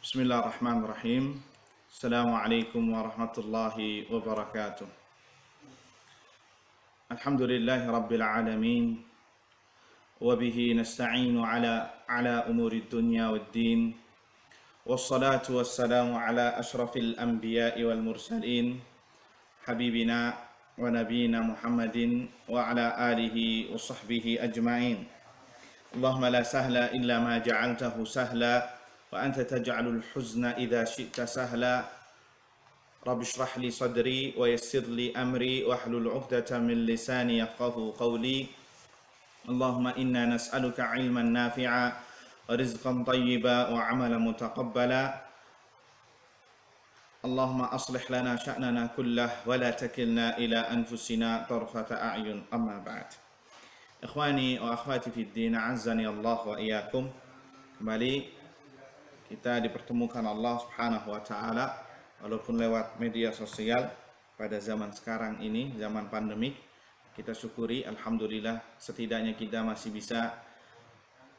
Bismillahirrahmanirrahim. Assalamualaikum warahmatullahi wabarakatuh. Alhamdulillahi rabbil alamin. Wabihi nasta'inu ala umuri dunya waddin. Wassalatu wassalamu ala ashrafil anbiya'i wal mursalin. Habibina wa nabiyina Muhammadin wa ala alihi wa sahbihi ajma'in. Allahumma la sahla illa ma ja'altahu sahla wa anta taj'alul huzna idza syi'ta sahla. Rabbi shrah li sadri wa yassir li amri wahlul 'uqdatam min lisani yafqahu qawli. Allahumma inna nas'aluka 'ilman nafi'a wa rizqan thayyiba wa 'amalan mutaqabbala. Allahumma aslih lana sya'nana kullah wa la takilna ila anfusina tarfata a'yun. Amma ba'd. Ikhwani wa akhwati fid din, azzani Allah wa iyyakum. Kembali kita dipertemukan Allah Subhanahu wa taala walaupun lewat media sosial pada zaman sekarang ini, zaman pandemik. Kita syukuri, alhamdulillah, setidaknya kita masih bisa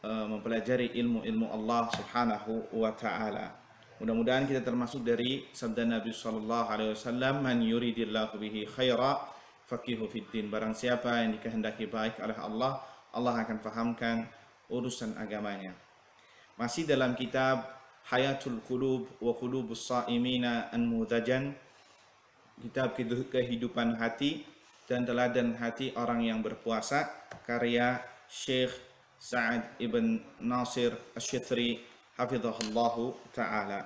mempelajari ilmu-ilmu Allah Subhanahu wa taala. Mudah-mudahan kita termasuk dari sabda Nabi sallallahu alaihi wasallam, "Man yuridillahu bihi khaira faqihu fiddin." Barang siapa yang dikehendaki baik oleh Allah, Allah akan fahamkan urusan agamanya. Masih dalam kitab Hayatul Qulub wa Qulubus Sha'imina An-Mudhajan, kitab kehidupan hati dan teladan hati orang yang berpuasa, karya Syekh Sa'ad ibn Nasir Asy-Syithri hafizahullahu ta'ala.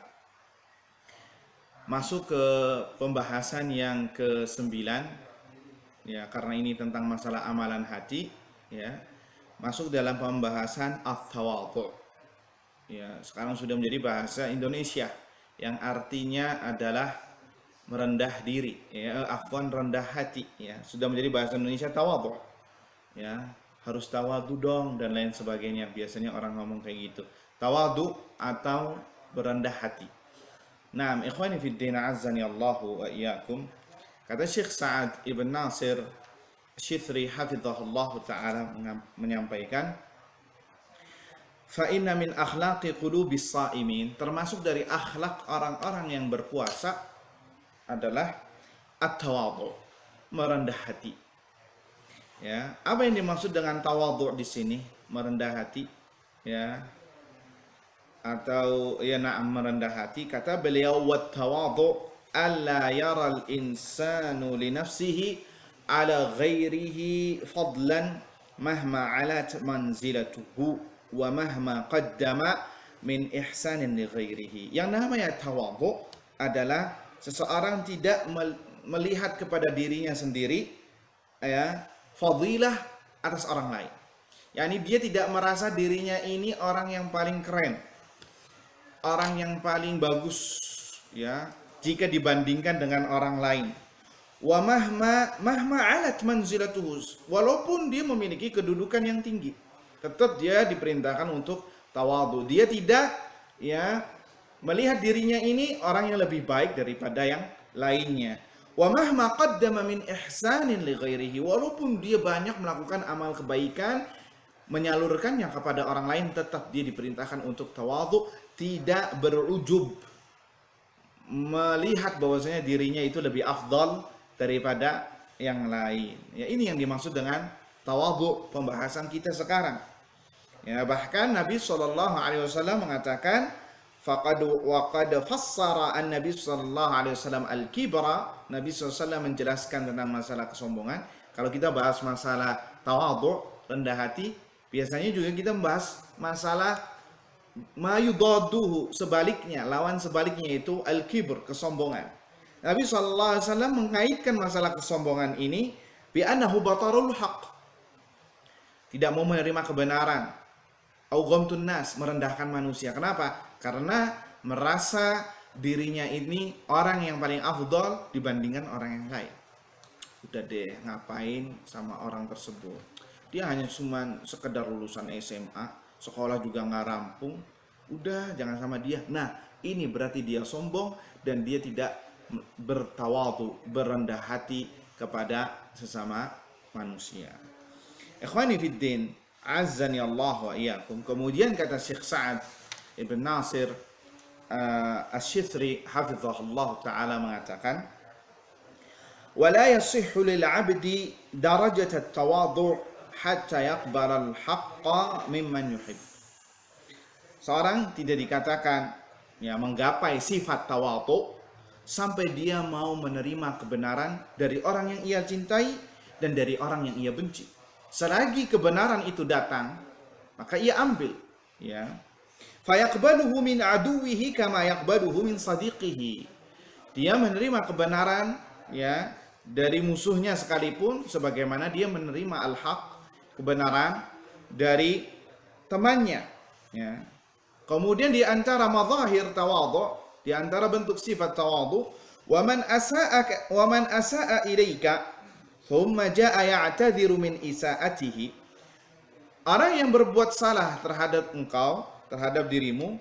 Masuk ke pembahasan yang ke-9, ya, karena ini tentang masalah amalan hati, ya. Masuk dalam pembahasan at-tawadhu'. Ya, sekarang sudah menjadi bahasa Indonesia yang artinya adalah merendah diri, ya, rendah hati, ya. Sudah menjadi bahasa Indonesia tawadhu'. Ya, harus tawadhu dong dan lain sebagainya. Biasanya orang ngomong kayak gitu. Tawadhu atau berendah hati. Nah, ikhwani fid din, azzani Allahu wa iyyakum. Kata Syekh Sa'ad ibn Nasir Asy-Syithri hafizahullahu taala menyampaikan, fa inna min akhlaqi qulubis sha'imin, termasuk dari akhlak orang-orang yang berpuasa adalah at-tawadhu', merendah hati. Ya, apa yang dimaksud dengan tawadhu' di sini? Merendah hati, ya. Atau ya, na'am, merendah hati. Kata beliau, wat tawadhu' alla yara al-insanu li nafsihi ala ghairihi fadlan mahma 'alat manzilatuhu wa mahma qaddama min ihsanin li ghairihi. Yang namanya tawadhu adalah seseorang tidak melihat kepada dirinya sendiri, ya, fadilah atas orang lain. Yani dia tidak merasa dirinya ini orang yang paling keren, orang yang paling bagus, ya, jika dibandingkan dengan orang lain. Wa mahma alat manzilatuhu, walaupun dia memiliki kedudukan yang tinggi, tetap dia diperintahkan untuk tawadhu. Dia tidak, ya, melihat dirinya ini orang yang lebih baik daripada yang lainnya. Wa mahma qaddama min ihsanin li ghairihi, walaupun dia banyak melakukan amal kebaikan, menyalurkannya kepada orang lain, tetap dia diperintahkan untuk tawadhu, tidak berujub, melihat bahwasanya dirinya itu lebih afdal daripada yang lain. Ya, ini yang dimaksud dengan tawadhu pembahasan kita sekarang. Ya, bahkan Nabi sallallahu alaihi wasallam mengatakan, faqad fassara an-nabi sallallahu alaihi wasallam al-kibra. Nabi sallallahu alaihi wasallam menjelaskan tentang masalah kesombongan. Kalau kita bahas masalah tawadhu, rendah hati, biasanya juga kita membahas masalah mayudaduhu, sebaliknya, lawan sebaliknya itu al-kibr, kesombongan. Nabi sallallahu alaihi wasallam mengaitkan masalah kesombongan ini bi annahu batarul haq, tidak mau menerima kebenaran. Au ghamtun nas, merendahkan manusia. Kenapa? Karena merasa dirinya ini orang yang paling afdal dibandingkan orang yang lain. Udah deh, ngapain sama orang tersebut? Dia hanya cuma sekedar lulusan SMA, sekolah juga nggak rampung. Udah, jangan sama dia. Nah, ini berarti dia sombong dan dia tidak bertawadhu, berendah hati kepada sesama manusia. Ikhwani fid din, azzani Allah wa iyyakum. Kemudian kata Syekh Sa'ad ibn Nasir Asy-Syithri hafizahullah taala mengatakan, "Wala yasihhu lil 'abdi darajat at-tawadhu' hatta yaqbala al-haqqa mimman yuhib." Seorang tidak dikatakan ya menggapai sifat tawadhu sampai dia mau menerima kebenaran dari orang yang ia cintai dan dari orang yang ia benci. Selagi kebenaran itu datang, maka ia ambil, ya. Fayaqbaluhu min aduwihi kama yaqbaluhu min sadiqihi. Dia menerima kebenaran ya dari musuhnya sekalipun sebagaimana dia menerima al-haq, kebenaran dari temannya, ya. Kemudian di antara mazahir tawadhu, di antara bentuk sifat tawadhu, wa man asaa ilaika thumma jaa ya'tadhiru min isaatihi. Orang yang berbuat salah terhadap engkau, terhadap dirimu,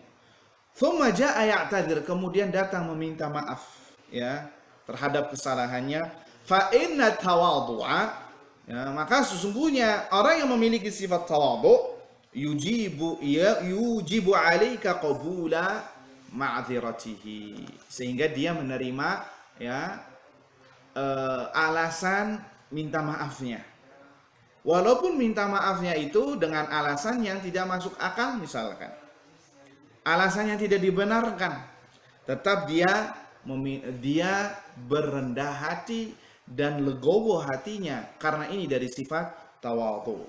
thumma jaa ya'tadhir, kemudian datang meminta maaf ya terhadap kesalahannya, fa inna tawadhu'a, ya, maka sesungguhnya orang yang memiliki sifat tawadhu yujibu alaika qabula ma'dziratihi, sehingga dia menerima ya alasan minta maafnya, walaupun minta maafnya itu dengan alasan yang tidak masuk akal, misalkan alasan yang tidak dibenarkan, tetap dia berendah hati dan legowo hatinya karena ini dari sifat tawadhu.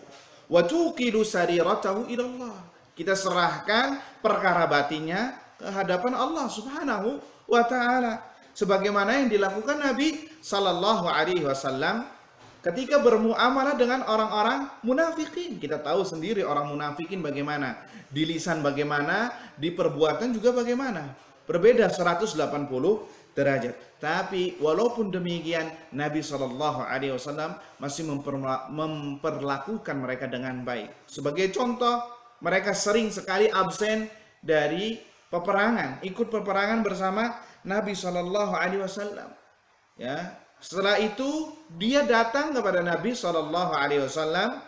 Wa tuqilu sariratahu ila Allah, kita serahkan perkara batinnya ke hadapan Allah Subhanahu wa taala, sebagaimana yang dilakukan Nabi sallallahu alaihi wasallam ketika bermuamalah dengan orang-orang munafikin. Kita tahu sendiri orang munafikin bagaimana, di lisan bagaimana, di perbuatan juga bagaimana, berbeda 180 derajat. Tapi walaupun demikian Nabi sallallahu alaihi wasallam masih memperlakukan mereka dengan baik. Sebagai contoh, mereka sering sekali absen dari peperangan, ikut peperangan bersama Nabi sallallahu alaihi wasallam. Ya, setelah itu dia datang kepada Nabi sallallahu alaihi wasallam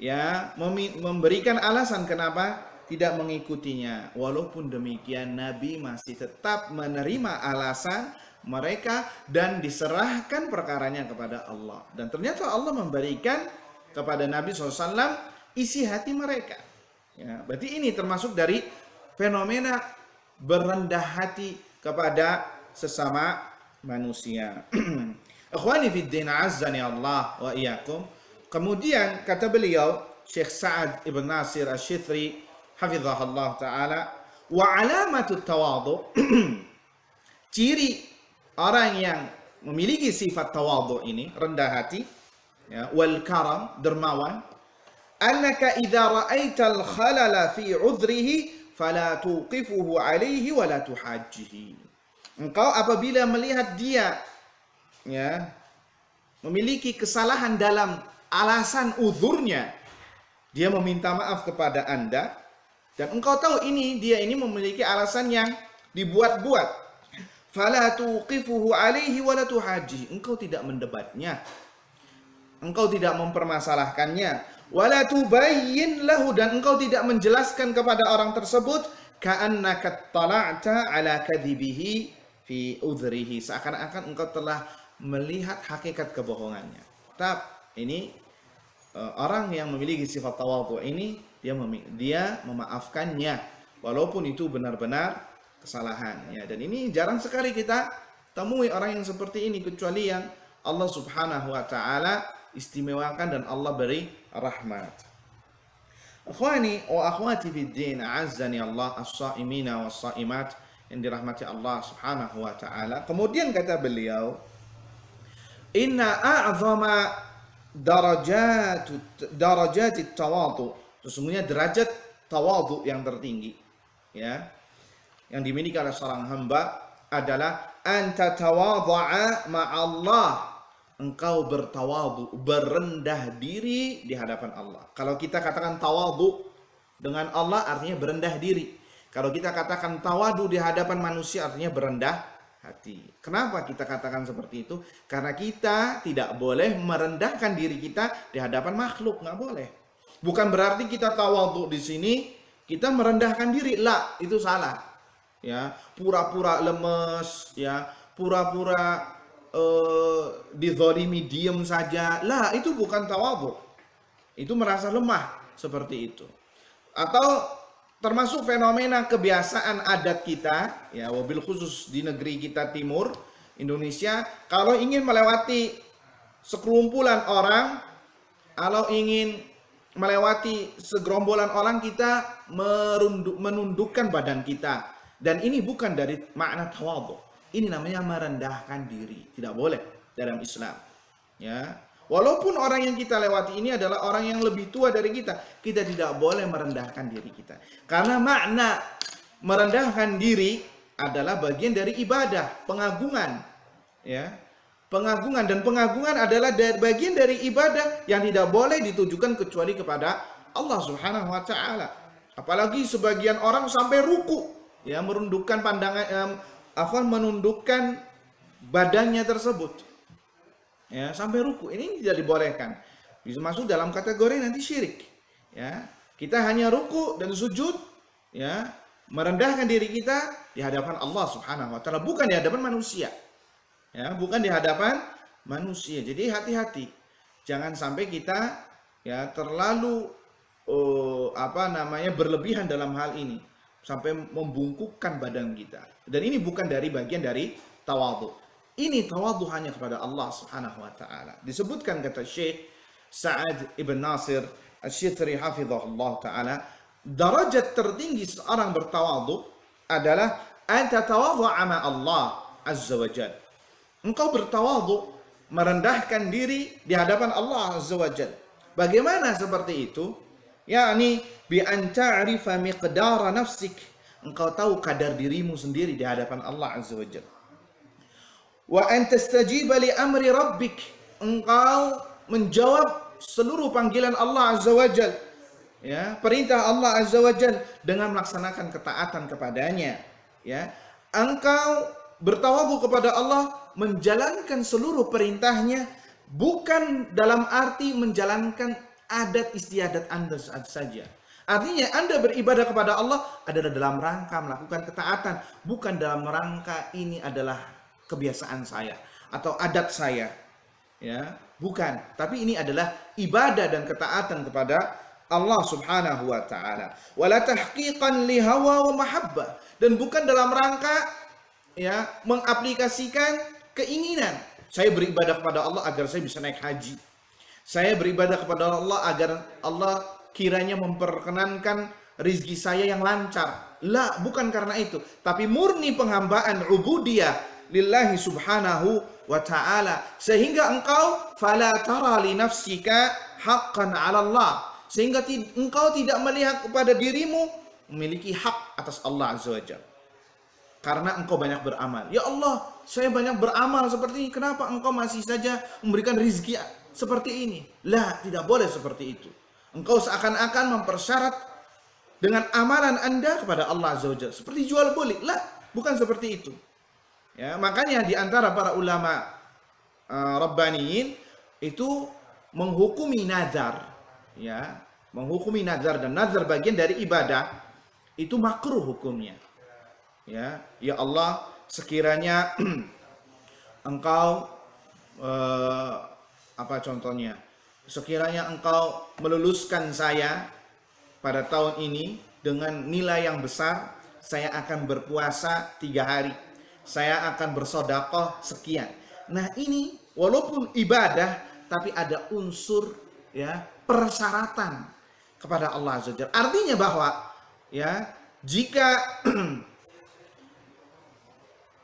ya memberikan alasan kenapa tidak mengikutinya. Walaupun demikian Nabi masih tetap menerima alasan mereka dan diserahkan perkaranya kepada Allah. Dan ternyata Allah memberikan kepada Nabi SAW isi hati mereka. Ya, berarti ini termasuk dari fenomena berendah hati kepada sesama manusia. Ikhwani fid din, azzani Allah wa iyyakum. Kemudian kata beliau Syekh Sa'ad Ibn Nasir Asy-Syithri hafizahullah taala, wa alamatut tawadhu, ciri orang yang memiliki sifat tawadhu ini, rendah hati ya, wal karam, dermawan, annaka idza ra'aital khalala fi 'udhrihi fala tuqifuhu 'alaihi wa la tuhajjihi. Engkau apabila melihat dia ya memiliki kesalahan dalam alasan uzurnya, dia meminta maaf kepada Anda, dan engkau tahu dia ini memiliki alasan yang dibuat-buat, fala tuqifuhu alaihi wa la tuhajji, engkau tidak mendebatnya, engkau tidak mempermasalahkannya, wala tubayyin lahu, dan engkau tidak menjelaskan kepada orang tersebut, ka'annaka tala'ta ala kadhibihi fi udhrihi, seakan-akan engkau telah melihat hakikat kebohongannya. Tapi ini orang yang memiliki sifat tawadhu ini dia memaafkannya walaupun itu benar-benar kesalahan ya. Dan ini jarang sekali kita temui orang yang seperti ini, kecuali yang Allah Subhanahu wa taala istimewakan dan Allah beri rahmat. Akhwani wa akhwati fid din, azzani Allah, as-saimina was-saimat yang dirahmati Allah Subhanahu wa taala. Kemudian kata beliau, inna a'zama darajat tawadhu, sesungguhnya derajat tawadhu yang tertinggi ya yang dimiliki oleh seorang hamba adalah anta tawadhu'a ma'allah, engkau bertawadhu, berendah diri di hadapan Allah. Kalau kita katakan tawadhu dengan Allah artinya berendah diri. Kalau kita katakan tawadhu di hadapan manusia artinya berendah hati. Kenapa kita katakan seperti itu? Karena kita tidak boleh merendahkan diri kita di hadapan makhluk, nggak boleh. Bukan berarti kita tawadhu di sini kita merendahkan diri, lah, itu salah. ya, pura-pura lemes, ya, pura-pura dizalimi diem saja. Lah, itu bukan tawadhu. Itu merasa lemah seperti itu. Atau termasuk fenomena kebiasaan adat kita, ya, wabil khusus di negeri kita timur Indonesia, kalau ingin melewati sekelumpulan orang, kalau ingin melewati segerombolan orang, kita menundukkan badan kita. Dan ini bukan dari makna tawadhu. Ini namanya merendahkan diri. Tidak boleh dalam Islam. Ya. Walaupun orang yang kita lewati ini adalah orang yang lebih tua dari kita, kita tidak boleh merendahkan diri kita. Karena makna merendahkan diri adalah bagian dari ibadah, pengagungan. Ya. Pengagungan, dan pengagungan adalah bagian dari ibadah yang tidak boleh ditujukan kecuali kepada Allah Subhanahu wa taala. Apalagi sebagian orang sampai ruku, ya, merundukkan pandangan, menundukkan badannya tersebut. Ya, sampai ruku. Ini tidak dibolehkan. Bisa masuk dalam kategori nanti syirik. Ya, kita hanya ruku dan sujud, ya, merendahkan diri kita di hadapan Allah Subhanahu wa taala, bukan di hadapan manusia. Ya, bukan di hadapan manusia. Jadi hati-hati. Jangan sampai kita, ya, terlalu berlebihan dalam hal ini sampai membungkukkan badan kita. Dan ini bukan dari bagian dari tawadhu. Ini tawadhu hanya kepada Allah Subhanahu wa taala. Disebutkan kata Syekh Sa'ad ibn Nasir Asy-Syithri hafizahullah taala, derajat tertinggi seorang bertawadhu adalah anta tawadhu'a ma Allah azza wa jalla. Engkau bertawadhu, merendahkan diri di hadapan Allah azza wa jalla. Bagaimana seperti itu? Yakni bi an ta'rifa miqdara nafsik. Engkau tahu kadar dirimu sendiri di hadapan Allah azza wa jalla. Wa an tastajiba li amri rabbik. Engkau menjawab seluruh panggilan Allah azza wa jalla, ya, perintah Allah azza wa jalla dengan melaksanakan ketaatan kepadanya, ya. Engkau bertawadhu kepada Allah, menjalankan seluruh perintahnya, bukan dalam arti menjalankan adat istiadat Anda saja. Artinya Anda beribadah kepada Allah adalah dalam rangka melakukan ketaatan, bukan dalam rangka ini adalah kebiasaan saya atau adat saya. Ya, bukan, tapi ini adalah ibadah dan ketaatan kepada Allah Subhanahu wa taala. Wala tahqiqan li hawa wa mahabbah, dan bukan dalam rangka, ya, mengaplikasikan keinginan. Saya beribadah kepada Allah agar saya bisa naik haji. Saya beribadah kepada Allah agar Allah kiranya memperkenankan rizki saya yang lancar. La, bukan karena itu. Tapi murni penghambaan ubudiyah lillahi subhanahu wa ta'ala. Sehingga engkau fala tara li nafsika haqqan 'ala Allah. Sehingga engkau tidak melihat kepada dirimu memiliki hak atas Allah azza wa jalla. Karena engkau banyak beramal. Ya Allah, saya banyak beramal seperti ini. Kenapa engkau masih saja memberikan rizki seperti ini? Lah, tidak boleh seperti itu. Engkau seakan-akan mempersyarat dengan amalan Anda kepada Allah azza wa jalla. Seperti jual beli. Lah, bukan seperti itu. Ya, makanya di antara para ulama rabbaniyin itu menghukumi nazar. Ya, menghukumi nazar, dan nazar bagian dari ibadah, itu makruh hukumnya. Ya, ya Allah, sekiranya engkau apa contohnya? Sekiranya engkau meluluskan saya pada tahun ini dengan nilai yang besar, saya akan berpuasa 3 hari. Saya akan bersedekah sekian. Nah, ini walaupun ibadah tapi ada unsur, ya, persyaratan kepada Allah azza wajalla. Artinya bahwa, ya, jika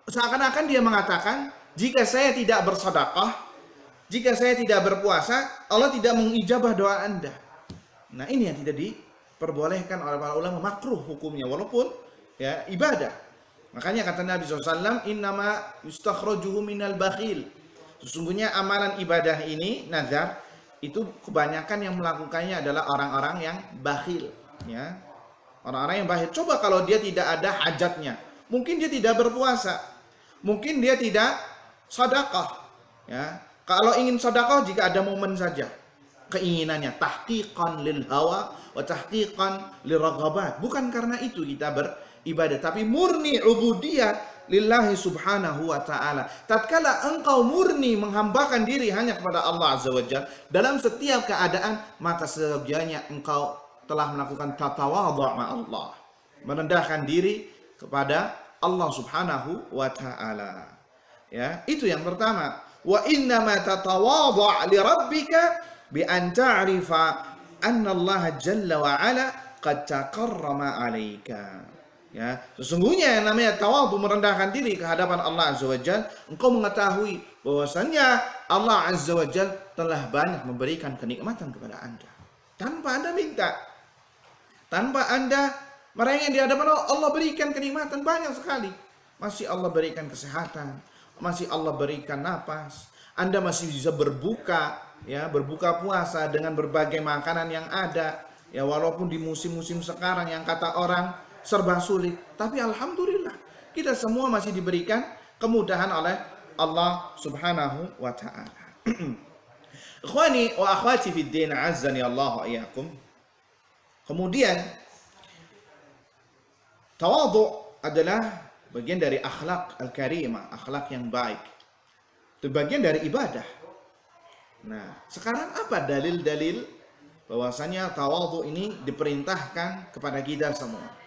seakan-akan dia mengatakan, jika saya tidak bersedekah, jika saya tidak berpuasa, Allah tidak mengijabah doa Anda. Nah, ini yang tidak diperbolehkan oleh para ulama, makruh hukumnya walaupun, ya, ibadah. Makanya kata Nabi SAW, innama yustakhrajuhu minal bakhil. Sesungguhnya amalan ibadah ini, nazar, itu kebanyakan yang melakukannya adalah orang-orang yang bakhil, ya. Orang-orang yang bakhil. Coba kalau dia tidak ada hajatnya, mungkin dia tidak berpuasa, mungkin dia tidak sedekah, ya. Kalau ingin sedekah jika ada momen saja. keinginannya, tahqiqan lil hawa wa tahqiqan liraghabat. Bukan karena itu kita beribadah, tapi murni ubudiyah lillahi subhanahu wa ta'ala. Tatkala engkau murni menghambakan diri hanya kepada Allah azza wajalla dalam setiap keadaan, maka seyogianya engkau telah melakukan tatawadhu' ma Allah, merendahkan diri kepada Allah subhanahu wa ta'ala. Ya, itu yang pertama. Wa innama tatawadhu' li rabbika bi an ta'rifa anna Allah jalla wa ala qad taqarrama 'alaika. Ya, sesungguhnya yang namanya tawadhu, merendahkan diri ke hadapan Allah azza wajalla, engkau mengetahui bahwasanya Allah azza wajalla telah banyak memberikan kenikmatan kepada Anda tanpa Anda minta, tanpa Anda merengek di hadapan Allah. Allah berikan kenikmatan banyak sekali. Masih Allah berikan kesehatan, masih Allah berikan napas, Anda masih bisa berbuka, ya, berbuka puasa dengan berbagai makanan yang ada, ya, walaupun di musim-musim sekarang yang kata orang serba sulit, tapi alhamdulillah kita semua masih diberikan kemudahan oleh Allah subhanahu wa ta'ala. Ikhwani wa akhwati fid din, azzani Allah wa iyyakum. Kemudian tawadhu adalah bagian dari akhlak al-karimah, akhlak yang baik. Itu bagian dari ibadah. Nah, sekarang apa dalil-dalil bahwasanya tawadhu ini diperintahkan kepada kita semua?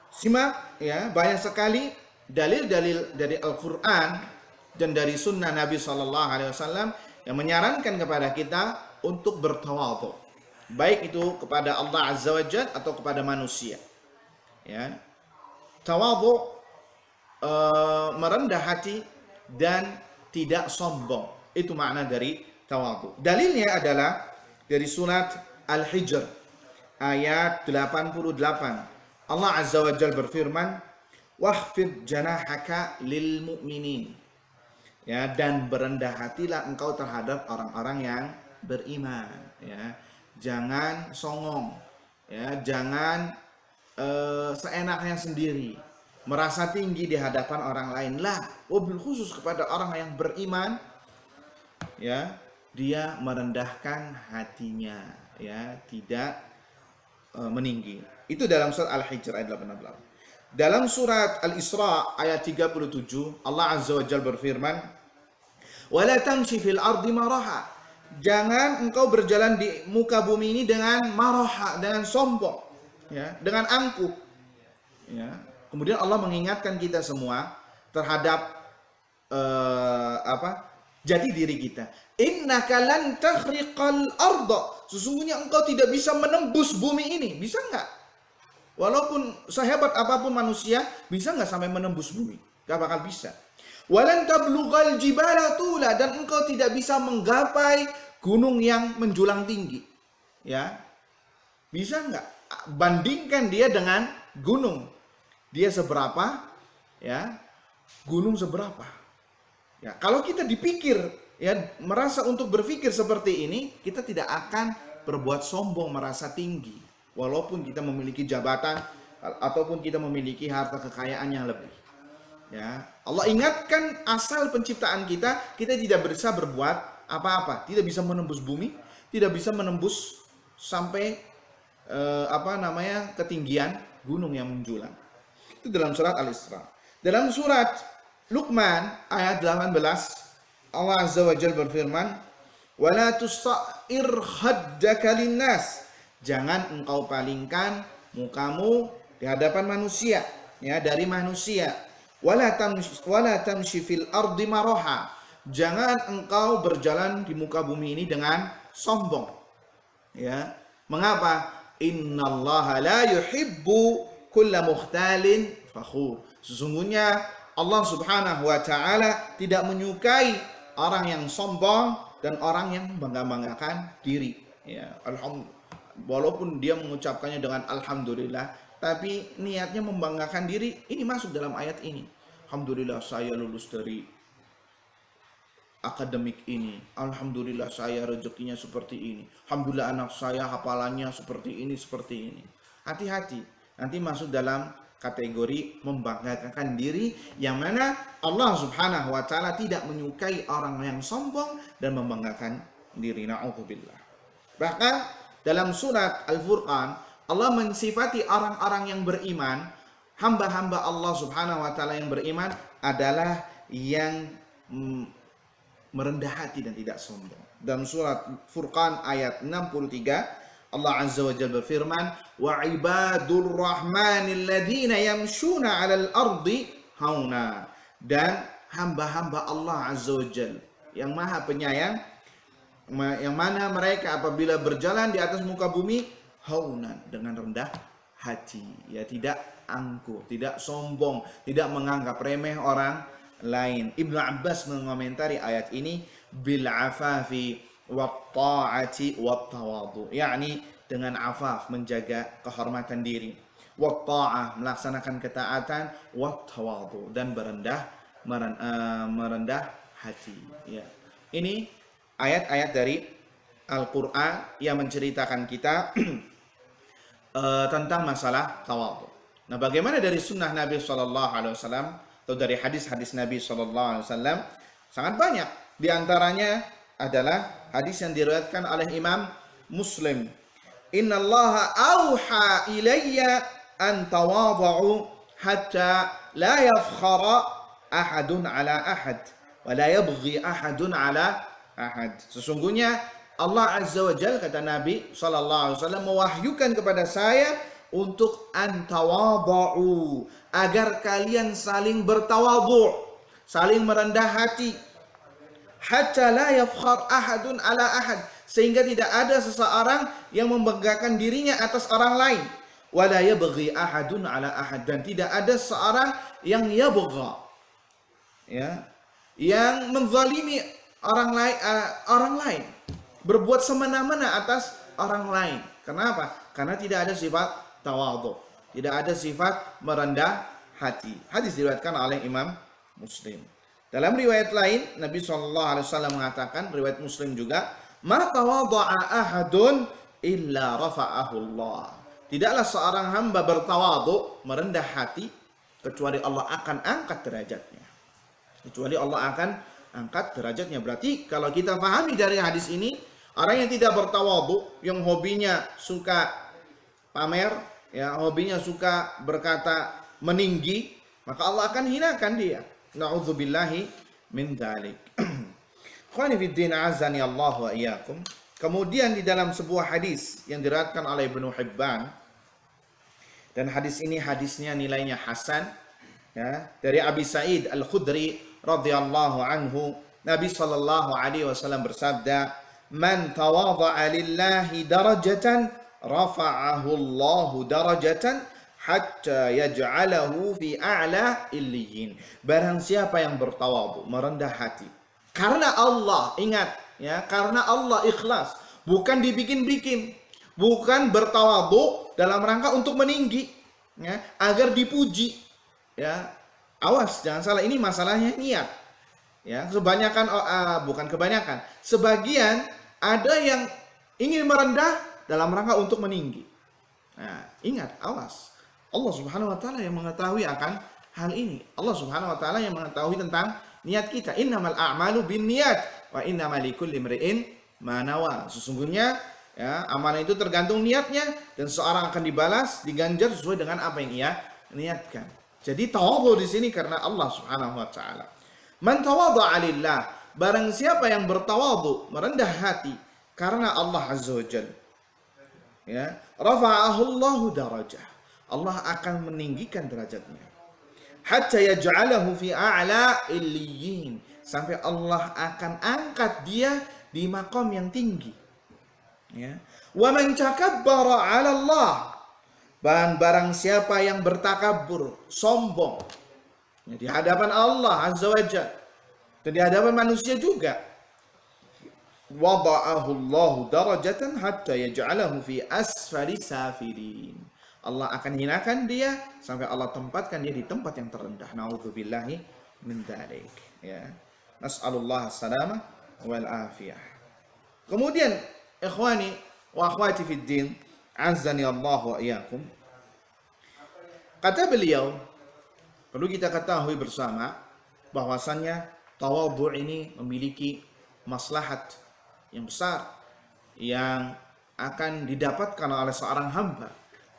Simak ya, banyak sekali dalil-dalil dari Al-Qur'an dan dari sunnah Nabi SAW yang menyarankan kepada kita untuk bertawadhu, baik itu kepada Allah Azza wa Jalla atau kepada manusia. Ya, tawadhu merendah hati dan tidak sombong. Itu makna dari tawadhu. Dalilnya adalah dari surat Al-Hijr ayat 88. Allah Azza wa Jalla berfirman, "Wahfid janahaka lil mu'minin." Ya, dan berendah hatilah engkau terhadap orang-orang yang beriman, ya. Jangan songong, ya, jangan seenaknya sendiri, merasa tinggi di hadapan orang lain lah. Wabil khusus kepada orang yang beriman, ya, dia merendahkan hatinya, ya, tidak meninggi. Itu dalam surat Al-Hijr ayat 18. Dalam surat Al-Isra ayat 37 Allah Azza wa Jalla berfirman, "Wala tamshi fil ardi maraha." Jangan engkau berjalan di muka bumi ini dengan maraha, dengan sombong, ya, dengan angkuh, ya. Kemudian Allah mengingatkan kita semua terhadap jati diri kita. Innaka lan takhriqal arda. Sesungguhnya engkau tidak bisa menembus bumi ini. Bisa nggak? Walaupun sehebat apapun manusia, bisa nggak sampai menembus bumi? Gak bakal bisa. Walan tablughal jibala tula, dan engkau tidak bisa menggapai gunung yang menjulang tinggi. Ya, bisa nggak? Bandingkan dia dengan gunung. Dia seberapa? Ya, gunung seberapa? Ya, kalau kita dipikir, ya, merasa untuk berpikir seperti ini, kita tidak akan berbuat sombong, merasa tinggi. Walaupun kita memiliki jabatan ataupun kita memiliki harta kekayaan yang lebih. Ya, Allah ingatkan asal penciptaan kita tidak bisa berbuat apa-apa, tidak bisa menembus bumi, tidak bisa menembus sampai ketinggian gunung yang menjulang. Itu dalam surat Al-Isra. Dalam surat Luqman ayat 18 Allah Azza wa Jalla berfirman, "Wala tusa'ir khaddaka linnas." Jangan engkau palingkan mukamu di hadapan manusia, ya, dari manusia. Wala tamshi fil ardi maraha. Jangan engkau berjalan di muka bumi ini dengan sombong. Ya. Mengapa? Innallaha la yuhibbu kulla mukhtalin fakhur. Sesungguhnya Allah Subhanahu wa taala tidak menyukai orang yang sombong dan orang yang membangga-banggakan diri. Ya, alhamdulillah. Walaupun dia mengucapkannya dengan alhamdulillah, tapi niatnya membanggakan diri, ini masuk dalam ayat ini. Alhamdulillah saya lulus dari akademik ini. Alhamdulillah saya rezekinya seperti ini. Alhamdulillah anak saya hafalannya seperti ini, seperti ini. Hati-hati, nanti masuk dalam kategori membanggakan diri, yang mana Allah Subhanahu wa taala tidak menyukai orang yang sombong dan membanggakan diri. Na'udzubillah. Bahkan dalam surat Al-Furqan, Allah mensifati orang-orang yang beriman, hamba-hamba Allah Subhanahu wa taala yang beriman adalah yang merendah hati dan tidak sombong. Dalam surat Furqan ayat 63, Allah Azza wa Jalla berfirman, "Wa ibadur rahmanil ladzina yamshuna 'alal ardi hauna." Dan hamba-hamba Allah Azza wa Jalla yang Maha Penyayang, yang mana mereka apabila berjalan di atas muka bumi haunan, dengan rendah hati, ya, tidak angkuh, tidak sombong, tidak menganggap remeh orang lain. Ibnu Abbas mengomentari ayat ini bil afafi wat ta'ati wat tawadu, yakni dengan afaf, menjaga kehormatan diri, wat ta'ah, melaksanakan ketaatan, wat tawadu, dan merendah hati, ya. Ini ayat-ayat dari Al-Quran yang menceritakan kita tentang masalah tawadhu. Nah, bagaimana dari sunnah Nabi SAW atau dari hadis-hadis Nabi SAW? Sangat banyak. Di antaranya adalah hadis yang diriwayatkan oleh Imam Muslim. Inna Allaha auha ilayya an tawadhu hatta la yafkhara ahadun ala ahad wa la yabghi ahadun ala ahad. Sesungguhnya Allah Azza wa Jalla, kata Nabi SAW, mewahyukan kepada saya untuk antawadhu, agar kalian saling bertawadhu, saling merendah hati, hatta la yafkhar ahadun ala ahad, sehingga tidak ada seseorang yang membanggakan dirinya atas orang lain, wala yabghi ahadun ala ahad, dan tidak ada seorang yang yabgha, ya, yang menzalimi orang lain, berbuat semena-mena atas orang lain. Kenapa? Karena tidak ada sifat tawadhu, tidak ada sifat merendah hati. Hadis diriwayatkan oleh Imam Muslim. Dalam riwayat lain, Nabi SAW mengatakan, riwayat Muslim juga, ma tawadha'a ahadun illa rafa'ahu Allah. Tidaklah seorang hamba bertawadhu, merendah hati, kecuali Allah akan angkat derajatnya. Kecuali Allah akan angkat derajatnya. Berarti kalau kita pahami dari hadis ini, orang yang tidak bertawadhu, yang hobinya suka pamer, ya, hobinya suka berkata meninggi, maka Allah akan hinakan dia. Na'udzubillahi min dzalik. Ikhwani fid din, azani Allah wa iyyakum. Kemudian di dalam sebuah hadis yang diriwayatkan oleh Ibnu Hibban, dan hadis ini hadisnya nilainya hasan, ya, dari Abi Sa'id Al-Khudri radhiyallahu anhu, Nabi sallallahu alaihi wasallam bersabda, "Man tawadha'a lillahi darajatan rafa'ahu Allahu darajatan hatta yaj'alahu fi a'la illiyin." Barang siapa yang bertawadhu, merendah hati karena Allah, ingat ya, karena Allah ikhlas, bukan dibikin-bikin, bukan bertawadhu dalam rangka untuk meninggi, ya, agar dipuji, ya. Awas, jangan salah, ini masalahnya niat. Ya, bukan kebanyakan, sebagian ada yang ingin merendah dalam rangka untuk meninggi. Nah, ingat, awas. Allah Subhanahu wa taala yang mengetahui akan hal ini. Allah Subhanahu wa taala yang mengetahui tentang niat kita. Innamal a'malu binniyat wa innamal likulli imri'in ma nawa. Sesungguhnya, ya, amalan itu tergantung niatnya, dan seorang akan dibalas, diganjar sesuai dengan apa yang ia niatkan. Jadi tawadhu di sini karena Allah Subhanahu wa taala. Man tawadha'a lillah, barang siapa yang bertawadhu, merendah hati karena Allah Azza wa Jalla, ya, rafa'ahu Allahu darajah, Allah akan meninggikan derajatnya. Hatta yaj'alahu fi a'la illiyin, sampai Allah akan angkat dia di maqam yang tinggi. Ya. Wa man takabbara 'ala Allah, barang siapa yang bertakabur, sombong, ya, di hadapan Allah Azza wa Jalla dan di hadapan manusia juga, wada'ahu Allahu darajatan hatta yaj'alahu fi asfali safilin, Allah akan hinakan dia sampai Allah tempatkan dia di tempat yang terendah. Na'udzubillahi min dzalik, ya. Nas'alullah as-salamah wal afiyah. Kemudian, ikhwani wa akhwati fid din, azani Allah wa iyyakum. Kata beliau, perlu kita ketahui bersama bahwasannya tawadhu ini memiliki maslahat yang besar yang akan didapatkan oleh seorang hamba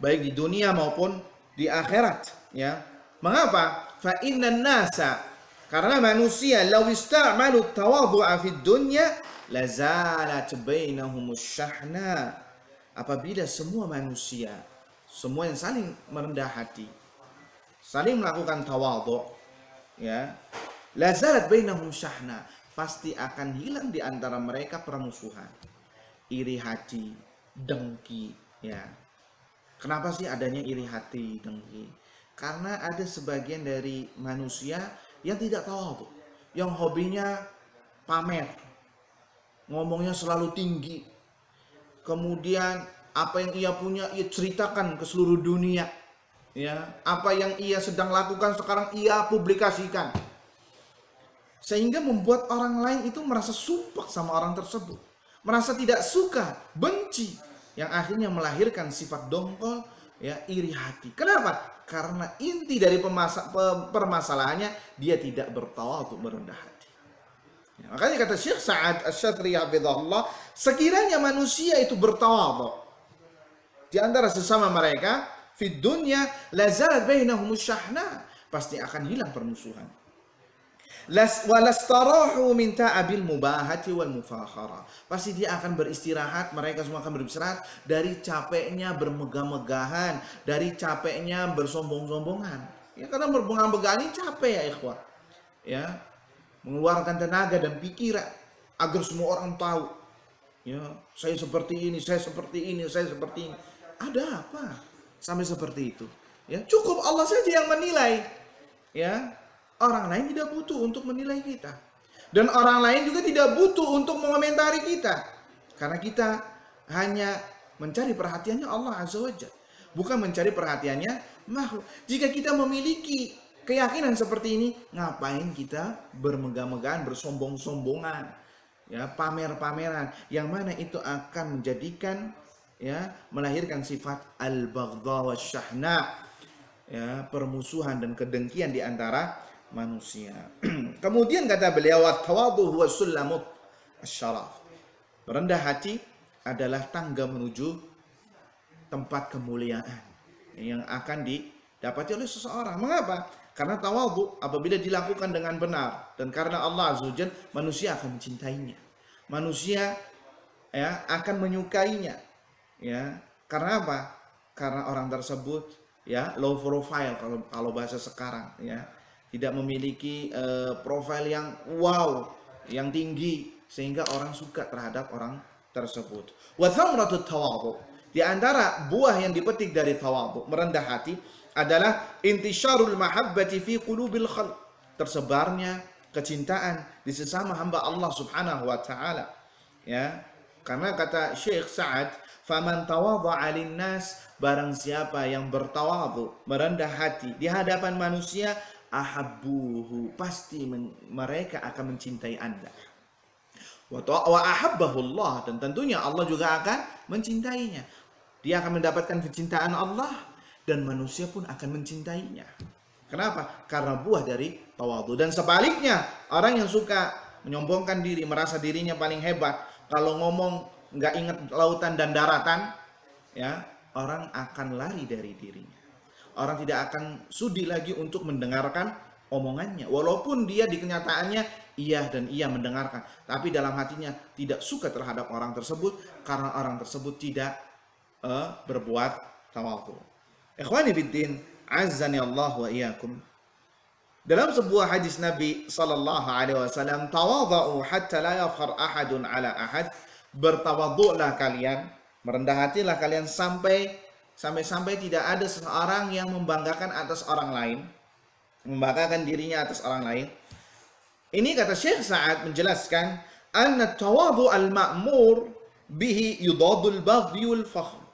baik di dunia maupun di akhirat, ya. Mengapa? Fa innan nasa, karena manusia law ista'malu tawadhu'a fid dunya lazalat bainahumus syahna. Apabila semua manusia, semua yang saling merendah hati, saling melakukan tawadhu, ya, lazalat bainahum syahna, pasti akan hilang di antara mereka permusuhan, iri hati, dengki, ya. Kenapa sih adanya iri hati, dengki? Karena ada sebagian dari manusia yang tidak tawadhu, yang hobinya pamer, ngomongnya selalu tinggi, kemudian apa yang ia punya ia ceritakan ke seluruh dunia, ya. Apa yang ia sedang lakukan sekarang ia publikasikan, sehingga membuat orang lain itu merasa sumpah sama orang tersebut, merasa tidak suka, benci, yang akhirnya melahirkan sifat dongkol, ya, iri hati. Kenapa? Karena inti dari permasalahannya dia tidak bertawadhu, merendah hati. Ya, makanya kata Syekh Sa'ad Asy-Syadhili hafizahullah, sekiranya manusia itu bertawadhu di antara sesama mereka, fid dunya lazalat bainahumus syahna, pasti akan hilang permusuhan. Walastarahu min ta'abil mubahati wal mufakhara, pasti dia akan beristirahat, mereka semua akan beristirahat dari capeknya bermegah-megahan, dari capeknya bersombong-sombongan, ya. Karena bermegah-megahan ini capek, ya ikhwah, ya, mengeluarkan tenaga dan pikiran agar semua orang tahu, ya, saya seperti ini, saya seperti ini, saya seperti ini. Ada apa sampai seperti itu, ya? Cukup Allah saja yang menilai, ya. Orang lain tidak butuh untuk menilai kita, dan orang lain juga tidak butuh untuk mengomentari kita, karena kita hanya mencari perhatiannya Allah Azza wa Jalla, bukan mencari perhatiannya makhluk. Jika kita memiliki keyakinan seperti ini, ngapain kita bermegah-megahan, bersombong-sombongan, ya, pamer-pameran, yang mana itu akan menjadikan, ya, melahirkan sifat al-baghdha wasyahna, ya, permusuhan dan kedengkian di antara manusia. Kemudian kata beliau, wat-tawadhu huwa sulamut asy-syaraf, merendah hati adalah tangga menuju tempat kemuliaan yang akan didapati oleh seseorang. Mengapa? Karena tawadhu apabila dilakukan dengan benar dan karena Allah Azza wa Jalla, manusia akan mencintainya, manusia, ya, akan menyukainya, ya. Karena apa? Karena orang tersebut, ya, low profile kalau bahasa sekarang, ya, tidak memiliki profil yang wow, yang tinggi, sehingga orang suka terhadap orang tersebut. Wa thamratut tawadhu, di antara buah yang dipetik dari tawadhu, merendah hati, adalah intisyarul mahabbati fi qulubil khalq, tersebarnya kecintaan di sesama hamba Allah Subhanahu wa taala, ya. Karena kata Syekh Sa'ad, faman tawadha'a linnas, barang siapa yang bertawadhu, merendah hati di hadapan manusia, ahabbuhu, pasti mereka akan mencintai Anda. Wa ahabbahullah, dan tentunya Allah juga akan mencintainya. Dia akan mendapatkan kecintaan Allah dan manusia pun akan mencintainya. Kenapa? Karena buah dari tawadhu. Dan sebaliknya, orang yang suka menyombongkan diri, merasa dirinya paling hebat, kalau ngomong nggak ingat lautan dan daratan, ya, orang akan lari dari dirinya. Orang tidak akan sudi lagi untuk mendengarkan omongannya, walaupun dia di kenyataannya iya dan iya mendengarkan, tapi dalam hatinya tidak suka terhadap orang tersebut karena orang tersebut tidak berbuat tawadhu. Ikhwani fiddin, azzani Allah wa iyyakum. Dalam sebuah hadis Nabi sallallahu alaihi wasallam, tawadhu hatta la yafkhar ahadun ala ahad, bertawadhulah kalian, merendah hatilah kalian sampai tidak ada seseorang yang membanggakan atas orang lain, membanggakan dirinya atas orang lain. Ini kata Syekh Sa'ad menjelaskan, anna tawadhu al-ma'mur bihi yudadul baghi wal fakhr.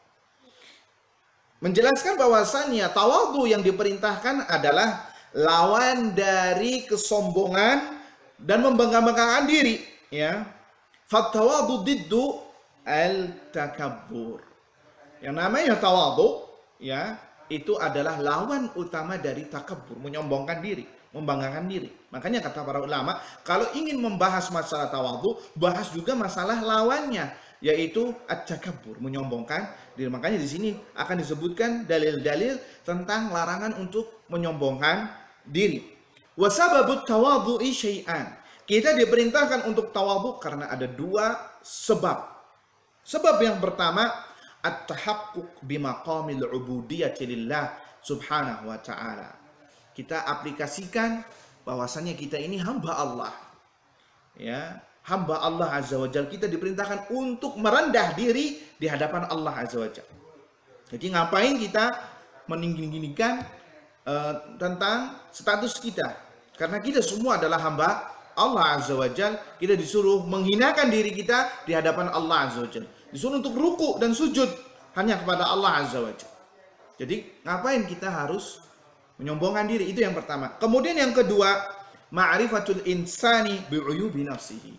Menjelaskan bahwasannya tawadhu yang diperintahkan adalah lawan dari kesombongan dan membangga-banggakan diri, ya. Fattawadhu diddu al-takabbur. Yang namanya tawadhu, ya, itu adalah lawan utama dari takabbur, menyombongkan diri, membanggakan diri. Makanya kata para ulama, kalau ingin membahas masalah tawadhu, bahas juga masalah lawannya, yaitu at-takabbur, menyombongkan diri. Makanya di sini akan disebutkan dalil-dalil tentang larangan untuk menyombongkan diri. Wa sababut tawadhu'i syai'an. Kita diperintahkan untuk tawadhu karena ada dua sebab. Sebab yang pertama, at-tahaqquq bimaqamil ubudiyyati lillah subhanahu wa ta'ala. Kita aplikasikan bahwasannya kita ini hamba Allah. Ya, hamba Allah Azza wa Jalla. Kita diperintahkan untuk merendah diri di hadapan Allah Azza wa Jalla. Jadi ngapain kita meninggikan tentang status kita? Karena kita semua adalah hamba Allah Azza wa Jalla. Kita disuruh menghinakan diri kita di hadapan Allah Azza wa Jalla. Disuruh untuk ruku dan sujud hanya kepada Allah Azza wa Jalla. Jadi ngapain kita harus menyombongkan diri? Itu yang pertama. Kemudian yang kedua, ma'rifatul insani bi'uyubi nafsihi.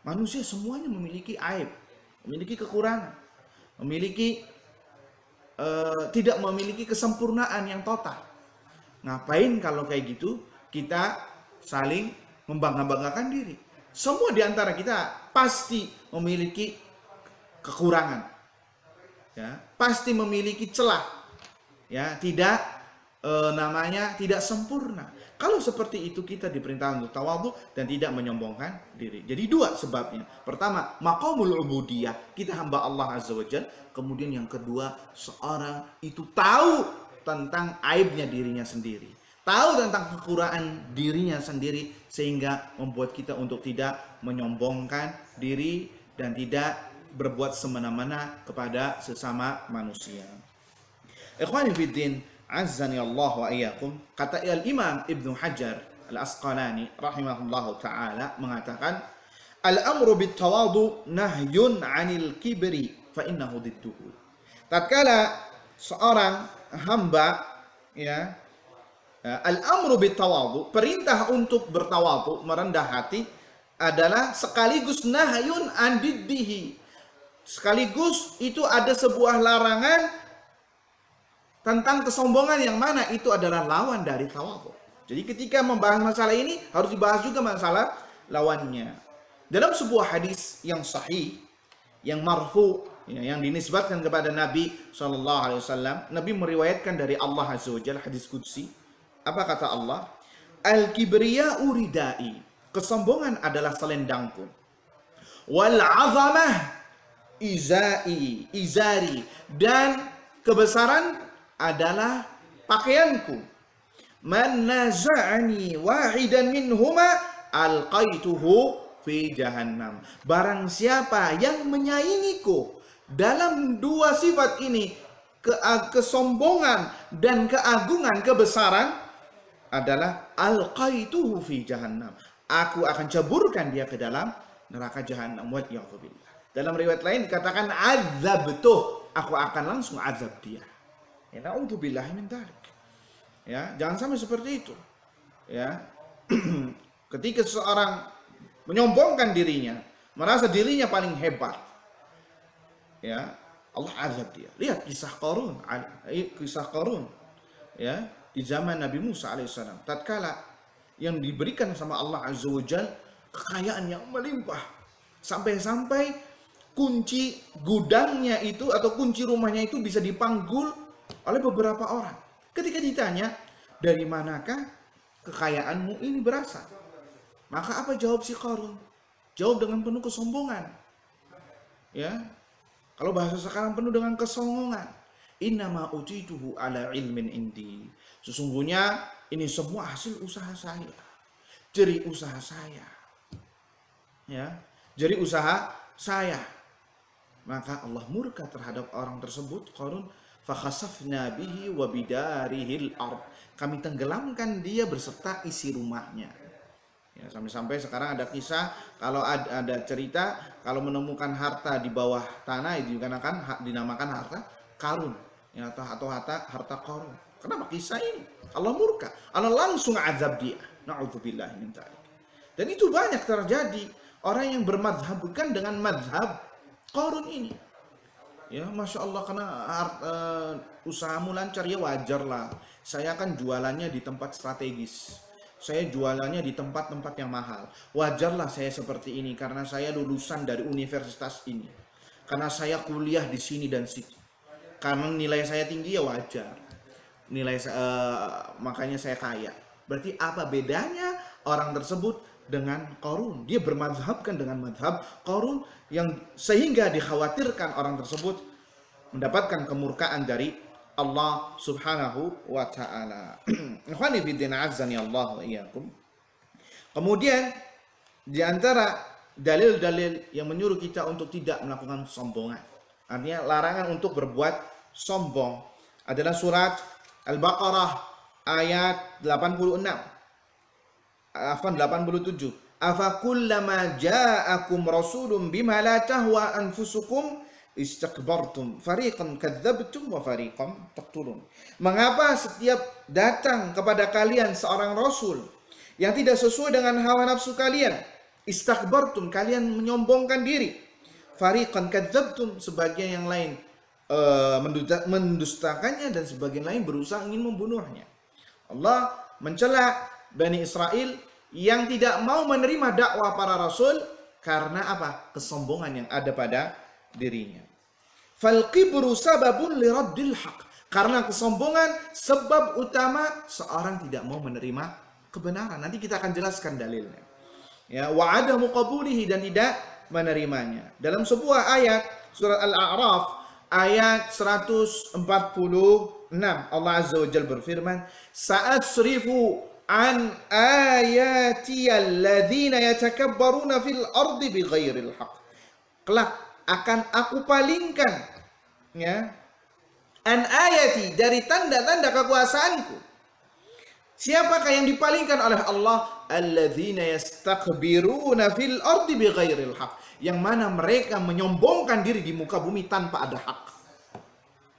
Manusia semuanya memiliki aib, memiliki kekurangan, memiliki tidak memiliki kesempurnaan yang total. Ngapain kalau kayak gitu kita saling membangga-banggakan diri? Semua di antara kita pasti memiliki kekurangan, ya, pasti memiliki celah, ya, tidak tidak sempurna. Kalau seperti itu kita diperintahkan untuk tawadhu dan tidak menyombongkan diri. Jadi dua sebabnya. Pertama, maqamul ubudiyah, kita hamba Allah Azza wa Jalla. Kemudian yang kedua, seorang itu tahu tentang aibnya dirinya sendiri, tahu tentang kekurangan dirinya sendiri, sehingga membuat kita untuk tidak menyombongkan diri dan tidak berbuat semena-mena kepada sesama manusia. Ikhwani fiddin, Azzani Allah wa iyyakum. Kata Al-Imam Ibnu Hajar Al-Asqalani rahimahullahu ta'ala mengatakan, al-amru bit tawadhu nahyun 'anil kibri fa innahu didduhu. Tatkala seorang hamba, ya, al-amru bit tawadhu, perintah untuk bertawadhu, merendah hati, adalah sekaligus nahyun 'an diddihi. Sekaligus itu ada sebuah larangan tentang kesombongan yang mana itu adalah lawan dari tawadhu. Jadi ketika membahas masalah ini harus dibahas juga masalah lawannya. Dalam sebuah hadis yang sahih, yang marfu, ya, yang dinisbatkan kepada Nabi SAW, Nabi meriwayatkan dari Allah Azza wa Jalla, hadis qudsi. Apa kata Allah? Al-kibriya'u ridai. Kesombongan adalah selendangku. Wal 'azamah izari. Dan kebesaran adalah pakaianku. Man naza'ani wahidan minhuma alqaituhu fi jahannam. Barang siapa yang menyaingiku dalam dua sifat ini, kesombongan dan keagungan, kebesaran, adalah alqaituhu fi jahannam. Aku akan ceburkan dia ke dalam neraka jahannam. Wa ya'udzubillah. Dalam riwayat lain dikatakan azabtuh, aku akan langsung azab dia. Ya, na'udzubillah min dzalik. Ya, jangan sampai seperti itu. Ya. Ketika seseorang menyombongkan dirinya, merasa dirinya paling hebat, ya, Allah azab dia. Lihat kisah Qarun, ya, di zaman Nabi Musa alaihissalam. Tatkala yang diberikan sama Allah Azza wa Jalla kekayaan yang melimpah, sampai-sampai kunci gudangnya itu atau kunci rumahnya itu bisa dipanggul oleh beberapa orang. Ketika ditanya, dari manakah kekayaanmu ini berasal? Maka apa jawab si Qarun? Jawab dengan penuh kesombongan. Ya, kalau bahasa sekarang penuh dengan kesongongan. Innama utituhu ala ilmin indi. Sesungguhnya ini semua hasil usaha saya, jerih usaha saya. Ya, jerih usaha saya. Maka Allah murka terhadap orang tersebut, Qarun. Fakhasafna bihi wa bidarihil ard. Kami tenggelamkan dia beserta isi rumahnya. Ya, sampai-sampai sekarang ada kisah, kalau ada cerita kalau menemukan harta di bawah tanah itu dinamakan harta karun, ya, atau harta Qarun. Kenapa kisah ini? Allah murka, Allah langsung azab dia. Na'udzubillah min dzalik. Dan itu banyak terjadi. Orang yang bermadhabkan dengan madhab Qarun ini. Ya, Masya Allah, karena usahamu lancar, ya wajar lah. Saya kan jualannya di tempat strategis. saya jualannya di tempat-tempat yang mahal. Wajarlah saya seperti ini karena saya lulusan dari universitas ini. Karena saya kuliah di sini dan situ. Karena nilai saya tinggi ya wajar. Makanya saya kaya. Berarti apa bedanya orang tersebut dengan Qarun? Dia bermazhabkan dengan mazhab Qarun yang sehingga dikhawatirkan orang tersebut mendapatkan kemurkaan dari Allah Subhanahu wa taala. Ikhwani fiddin azani Allah wa iyyakum. Kemudian di antara dalil-dalil yang menyuruh kita untuk tidak melakukan sombongan, artinya larangan untuk berbuat sombong, adalah surat Al-Baqarah ayat 87. Afakullama ja'akum rasulun bima la tahwa anfusukum istakbartum fariqan kadzdzabtum wa fariqan taqtulun. Mengapa setiap datang kepada kalian seorang rasul yang tidak sesuai dengan hawa nafsu kalian, istakbartum, kalian menyombongkan diri, fariqan kadzdzabtum, sebagian yang lain mendustakannya, dan sebagian lain berusaha ingin membunuhnya. Allah mencela Bani Israel yang tidak mau menerima dakwah para rasul karena apa? Kesombongan yang ada pada dirinya. Fal kibru sababun li raddil haq. Karena kesombongan sebab utama seorang tidak mau menerima kebenaran. Nanti kita akan jelaskan dalilnya. Ya, wa adamu qabulihi, dan tidak menerimanya. Dalam sebuah ayat surat Al-A'raf ayat 146 Allah Azza wa Jalla berfirman, "Sa'asrifu an ayati alladzina yatakabbaruna fil ardi bighairil haqq." Kelak akan aku palingkan, ya, an ayati, dari tanda-tanda kekuasaanku. Siapakah yang dipalingkan oleh Allah? Alladzina yastakbiruna fil ardi bighairil haqq, yang mana mereka menyombongkan diri di muka bumi tanpa ada hak,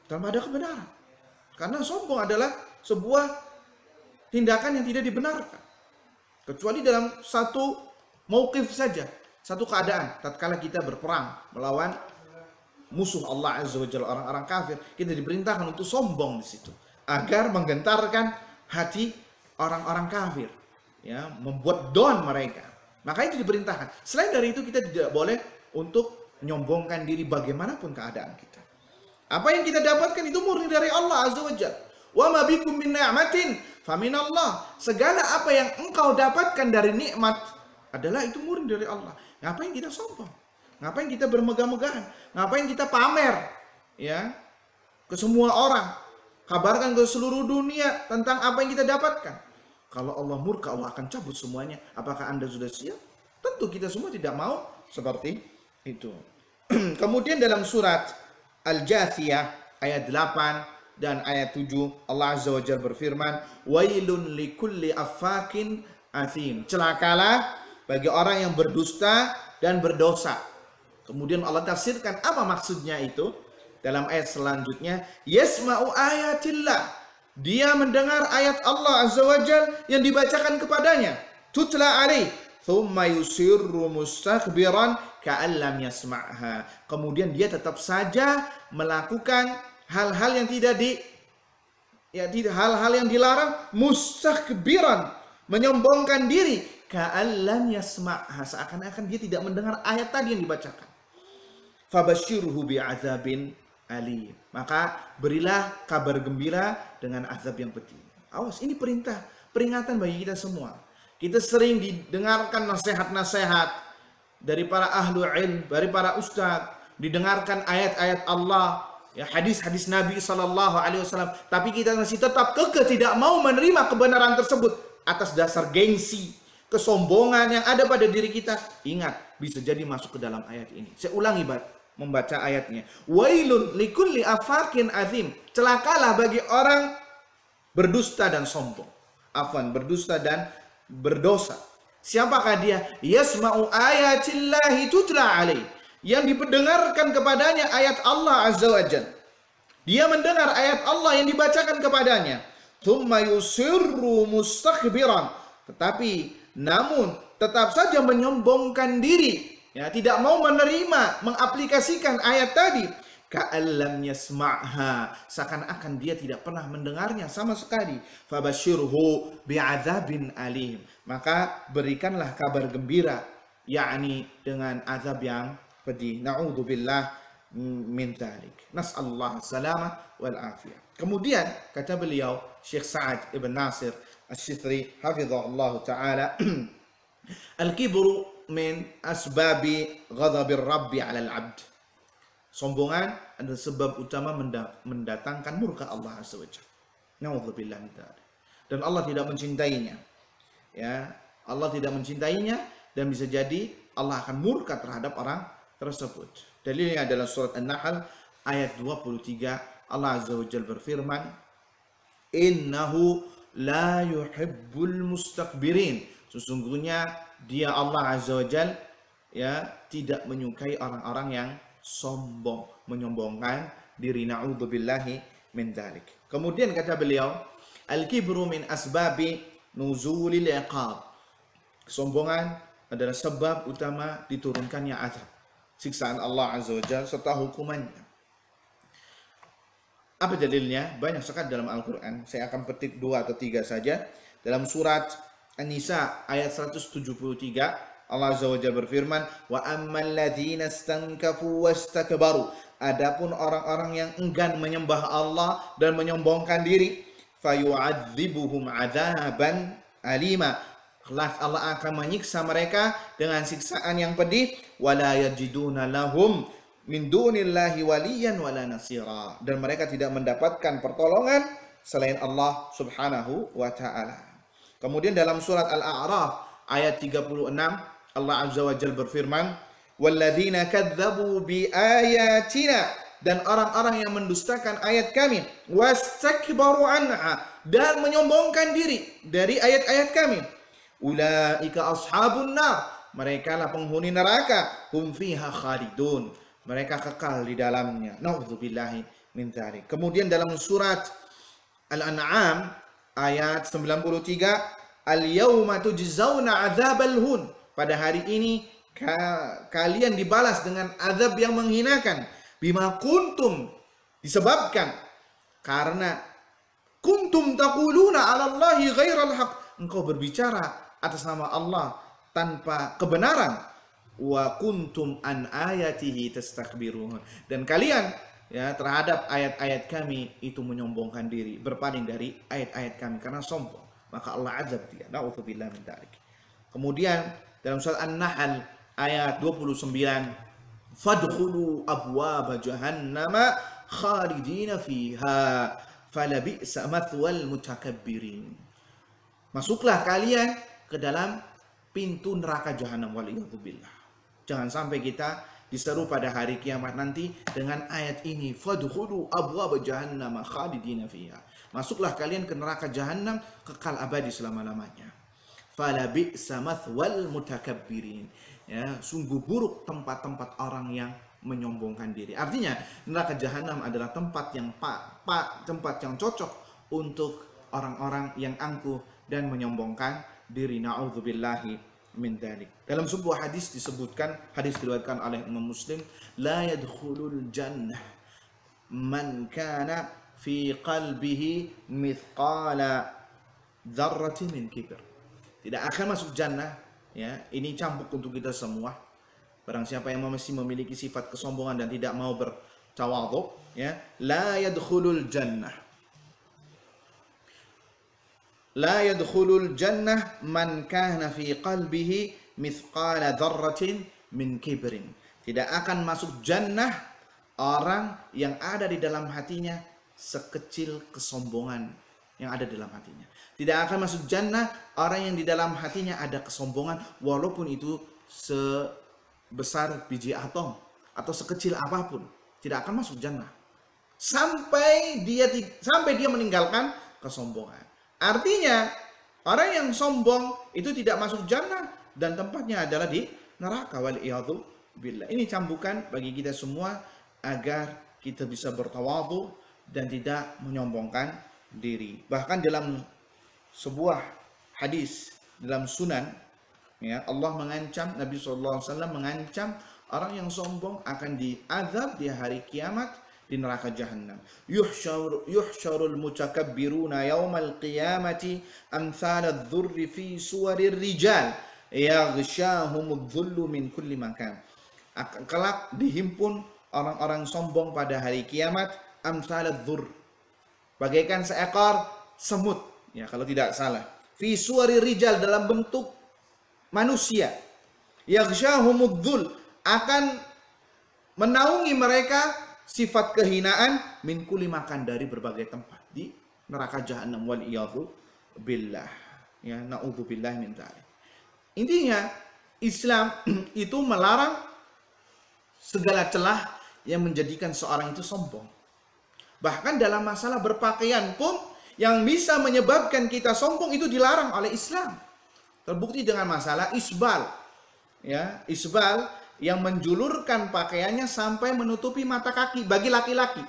tanpa ada kebenaran. Karena sombong adalah sebuah tindakan yang tidak dibenarkan, kecuali dalam satu mauqif saja, satu keadaan. Tatkala kita berperang melawan musuh Allah Azza wa Jalla, orang-orang kafir, kita diperintahkan untuk sombong di situ agar menggentarkan hati orang-orang kafir, ya, membuat down mereka. Maka itu diperintahkan. Selain dari itu kita tidak boleh untuk menyombongkan diri bagaimanapun keadaan kita. Apa yang kita dapatkan itu murni dari Allah Azza wa Jalla. Wa ma bikum min ni'matin faminallah. Segala apa yang engkau dapatkan dari nikmat adalah itu murni dari Allah. Ngapain kita sombong? Ngapain kita bermegah-megahan? Ngapain kita pamer, ya, ke semua orang? Kabarkan ke seluruh dunia tentang apa yang kita dapatkan. Kalau Allah murka, Allah akan cabut semuanya. Apakah Anda sudah siap? Tentu kita semua tidak mau seperti itu. Kemudian dalam surat Al-Jathiyah ayat 8 dan ayat 7 Allah Azza wa Jalla berfirman, "Wailun likulli affakin athim." Celakalah bagi orang yang berdusta dan berdosa. Kemudian Allah tafsirkan apa maksudnya itu dalam ayat selanjutnya, "Yasma'u ayatillah." Dia mendengar ayat Allah Azza wa Jalla yang dibacakan kepadanya, tutla alaih, thumma yusirru mustakbiran ka'an lam yasma'ha. Kemudian dia tetap saja melakukan hal-hal yang hal-hal yang dilarang, mustakbiran, menyombongkan diri, ka'an lam yasma'ha, seakan-akan dia tidak mendengar ayat tadi yang dibacakan. Fabashshirhu bi'adzabin alim. Maka berilah kabar gembira dengan azab yang pedih. Awas, ini perintah, peringatan bagi kita semua. Kita sering didengarkan nasihat-nasihat dari para ahlu ilm, dari para ustadz, didengarkan ayat-ayat Allah, ya, hadis-hadis Nabi SAW, tapi kita masih tetap kekeh tidak mau menerima kebenaran tersebut atas dasar gengsi, kesombongan yang ada pada diri kita. Ingat, bisa jadi masuk ke dalam ayat ini. Saya ulangi membaca ayatnya. Wailun likulli afakin azim. Celakalah bagi orang berdusta dan sombong. Afwan, berdusta dan berdosa. Siapakah dia? Yasma'u ayatillahi tutla alaih. Yang dipendengarkan kepadanya ayat Allah Azza wa Jalla. Dia mendengar ayat Allah yang dibacakan kepadanya. Thumma yusirru mustakbiran. Tetapi namun tetap saja menyombongkan diri, ya, tidak mau menerima, mengaplikasikan ayat tadi. ka'allam yasma'ha, seakan-akan dia tidak pernah mendengarnya sama sekali. Fabashirhu bi'adzabin alim, maka berikanlah kabar gembira, yakni dengan azab yang pedih. Na'udzubillah min dzalik. Nas'alullah salamah wal afiyah. Kemudian kata beliau Syekh Sa'ad ibn Nasir Asy-Syithri hafizahullah taala, al-kibru min asbabi ghadabir rabbi 'alal 'abd. Sombongan adalah sebab utama mendatangkan murka Allah Azza wa Jalla. Na'udzubillah min dzalik. Dan Allah tidak mencintainya. Ya, Allah tidak mencintainya, dan bisa jadi Allah akan murka terhadap orang tersebut. Dalilnya adalah surat An-Nahl ayat 23. Allah Azza wa Jalla berfirman, "Innahu la yuhibbul mustakbirin." Sesungguhnya dia Allah Azza wa Jalla ya tidak menyukai orang-orang yang sombong, menyombongkan diri. Na'udzubillahi min dzalik. Kemudian kata beliau, "Al-kibru min asbabi nuzulil iqab." Kesombongan adalah sebab utama diturunkannya azab, siksaan Allah Azza wa Jalla serta hukumannya. Apa dalilnya? Banyak sekali dalam Al-Quran. Saya akan petik 2 atau 3 saja. Dalam surat An-Nisa ayat 173, Allah Azza wa Jalla berfirman, "Wa ammal ladzina istankafu wastakbaru." Adapun orang-orang yang enggan menyembah Allah dan menyombongkan diri, fayu'adzibuhum 'adzaban alima. Allah akan menyiksa mereka dengan siksaan yang pedih. Wala yajiduna lahum min dunillahi waliyan wala nasira. Dan mereka tidak mendapatkan pertolongan selain Allah Subhanahu wa taala. Kemudian dalam surat Al-A'raf ayat 36, Allah Azza wa Jalla berfirman, "Walladzina kadzdzabu biayatina." Dan orang-orang yang mendustakan ayat kami, wastakbaru anha, dan menyombongkan diri dari ayat-ayat kami, ulaika ashabun nar, mereka lah penghuni neraka, hum fiha khalidun, mereka kekal di dalamnya. Na'udzubillahi min dzalik. Kemudian dalam surat Al-An'am ayat 93, al-yauma tujzauna adzabal hun, pada hari ini kalian dibalas dengan azab yang menghinakan, bima kuntum, disebabkan karena kuntum taquluna 'ala Allahi ghairal haq, engkau berbicara atas nama Allah tanpa kebenaran, wa kuntum an ayatihi tastakbirun, dan kalian ya terhadap ayat-ayat kami itu menyombongkan diri, berpaling dari ayat-ayat kami karena sombong, maka Allah azab dia. Na'udzubillah min dzalik. Kemudian dalam surat An-Nahl ayat 29, fadkhulu abwaaba jahannama khalidina fiha falabi'sa mathwal mutakabbirin. Masuklah kalian ke dalam pintu neraka jahanam, waliyadzubillah. Jangan sampai kita diseru pada hari kiamat nanti dengan ayat ini, fadkhulu abwaaba jahannam khalidina fiha. Masuklah kalian ke neraka jahanam kekal abadi selama-lamanya. Fala bi'sa mathwal mutakabbirin. Ya, sungguh buruk tempat-tempat orang yang menyombongkan diri. Artinya neraka jahanam adalah tempat yang tempat yang cocok untuk orang-orang yang angkuh dan menyombongkan diri. Na'udzubillahi min dzalik. Dalam sebuah hadis disebutkan, hadis diriwayatkan oleh Imam Muslim, la yadkhulul jannah man kana fi qalbihi mithqala dzarratin min kibr. Tidak akan masuk jannah, ya, ini cambuk untuk kita semua. Barang siapa yang masih memiliki sifat kesombongan dan tidak mau bertawadhu, ya, la yadkhulul jannah. La yadkhulul jannah man kana fi qalbihi mithqala dzarratin min kibrin. Tidak akan masuk jannah orang yang ada di dalam hatinya sekecil kesombongan yang ada di dalam hatinya. Tidak akan masuk jannah orang yang di dalam hatinya ada kesombongan, walaupun itu sebesar biji atom atau sekecil apapun. Tidak akan masuk jannah sampai dia meninggalkan kesombongan. Artinya orang yang sombong itu tidak masuk jannah dan tempatnya adalah di neraka, waliyadzu billah. Ini cambukan bagi kita semua agar kita bisa bertawadhu dan tidak menyombongkan diri. Bahkan dalam sebuah hadis dalam Sunan, ya, Allah mengancam, Nabi SAW mengancam Orang yang sombong akan diazab di hari kiamat di neraka jahanam. Yuhsyarul mutakabbiruna yaumal qiyamati amthal adh-dhurri fi suwarir rijal yaghsyahumudh dhullu min kulli makan. Kelak dihimpun orang-orang sombong pada hari kiamat amthal adh-dhurr, bagaikan seekor semut, ya kalau tidak salah. Fi suwarir rijal, dalam bentuk manusia. Yaghsyahumudh dhull, akan menaungi mereka sifat kehinaan min kulli makan, dari berbagai tempat di neraka jahanam, wal iyadhu billah, ya naudzubillah min dzalik. Intinya Islam itu melarang segala celah yang menjadikan seorang itu sombong. Bahkan dalam masalah berpakaian pun yang bisa menyebabkan kita sombong itu dilarang oleh Islam. Terbukti dengan masalah isbal, ya isbal yang menjulurkan pakaiannya sampai menutupi mata kaki bagi laki-laki.